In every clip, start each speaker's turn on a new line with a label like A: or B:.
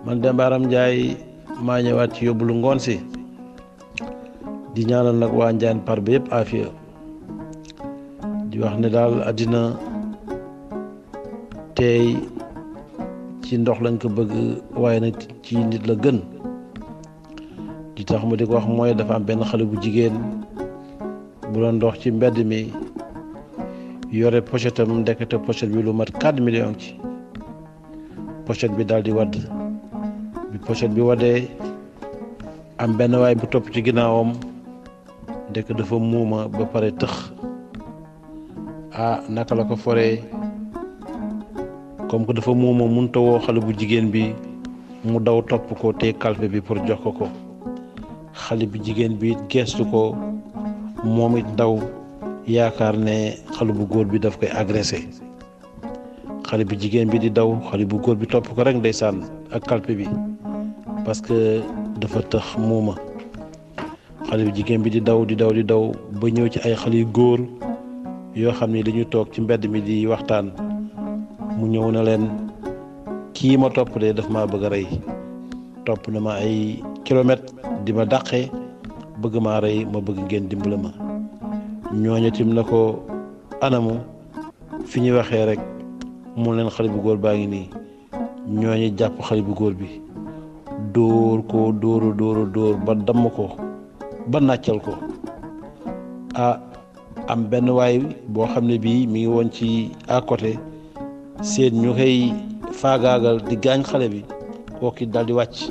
A: man Demba Aram Ndiaye maa ñëwaat ci yóbbulu ngoon si di ñaanal nag waa Njaañ par bi yëpp afiya di wax ne daal àddina tey ci ndox lañ ko bëgg waaye nag ci nit la gën di tax mu di ko wax mooy dafa am benn xale bu jigéen bu doon dox ci mbedd mi yore pochetam ndekete pochette bi lu mat 4 millions ci pochette bi daal di wadd bi pochette bi waddee am benn waay bu topp ci ginnaawam ndek dafa muuma ba pare tëx naka la ko foree comme que dafa muuma mënta woo xale bu jigéen bi mu daw topp ko te kalpe bi pour jox ko xale bu jigéen bi geestu ko moom it daw yaakaar ne xale bu góor bi daf koy agressé xale bu jigéen bi di daw xale bu góor bi topp ko rek ndeysaan ak kalpe bi parce que dafa tëx muuma xale bu jigéen bi di daw ba ñëw ci ay xale yu góor yoo xam ni dañu toog ci mbedd mi di waxtaan mu ñëw na leen kii ma topp de daf maa bëgg a rey topp na ma ay kilomètres di ma dàqe bëgg maa rey ma bëgg ngeen dimbale ma ñooñu tim na ko anamu fi ñu waxee rek mu leen xale bu góor baa ngi nii ñooñu jàpp xale bu góor bi dóor ko dóor ba damm ko ba nàccal ko am benn waay boo xam ne bii mi ngi woon ci à côté seen ñu koy faagaagal di gaañ xale bi kooki dal di wàcc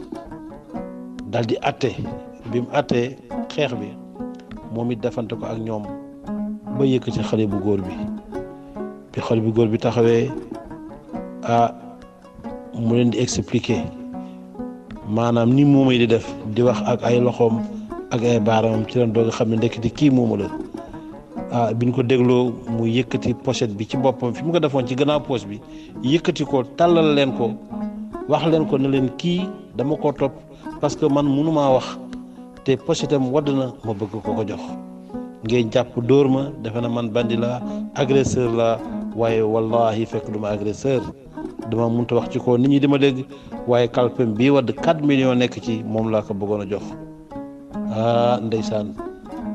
A: dal di atte bi mu attee xeex bi moom it defante ko ak ñoom ba yëkkati xale bu góor bi xale bu góor bi taxawee mu leen di expliquer maanaam ni muuma yi di def di wax ak ay loxoom ak ay baaramam ci leen doog a xam ne ndeketi kii muuma la biñ ko dégloo mu yëkkati pochette bi ci boppam fi mu ko defoon ci gannaaw poche bi yëkkati ko tàllal leen ko wax leen ko ne leen kii dama ko topp parce que man mënumaa wax te pochette am wadd na ma bëgg ko jox ngeen jàpp dóor ma defe na man bandi la agresseur la waaye wallahi fekk duma agresseur dama mënta wax ci ko nit ñi di ma dégg waaye kalpem bii wadd 4 millions nekk ci moom laa ko bëggoon a jox ndeysaan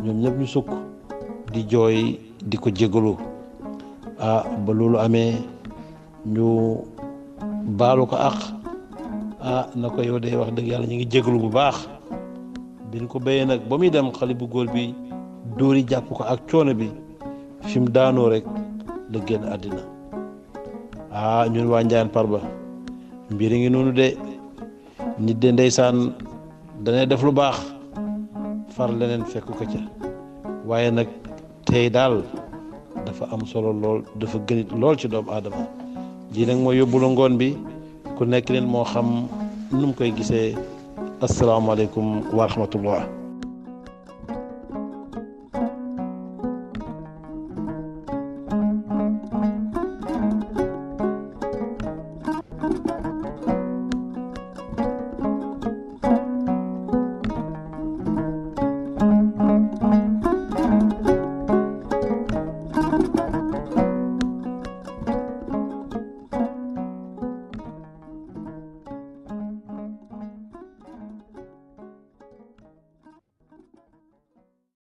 A: ñoom ñëpp ñu sukk di jooy di ko jégalu ba loolu amee ñu baalu ko ak na ko yow de wax dëgg yàlla ñu ngi jégalu bu baax biñ ko béyee nag ba muy dem xale bu góor bi dóori jàpp ko ak coono bi fi mu daanoo rek la génn àddina ñun waa Njaañ Parba mbir ngi noonu de nit de ndeysaan danay def lu baax far leneen fekk ko ca waaye nag tey daal dafa am solo lool dafa gënit lool ci doomu aadama ji nag mooy yóbbulu ngoon bi ku nekk leen moo xam nu mu koy gisee asalaamaaleykum wa rahmatullah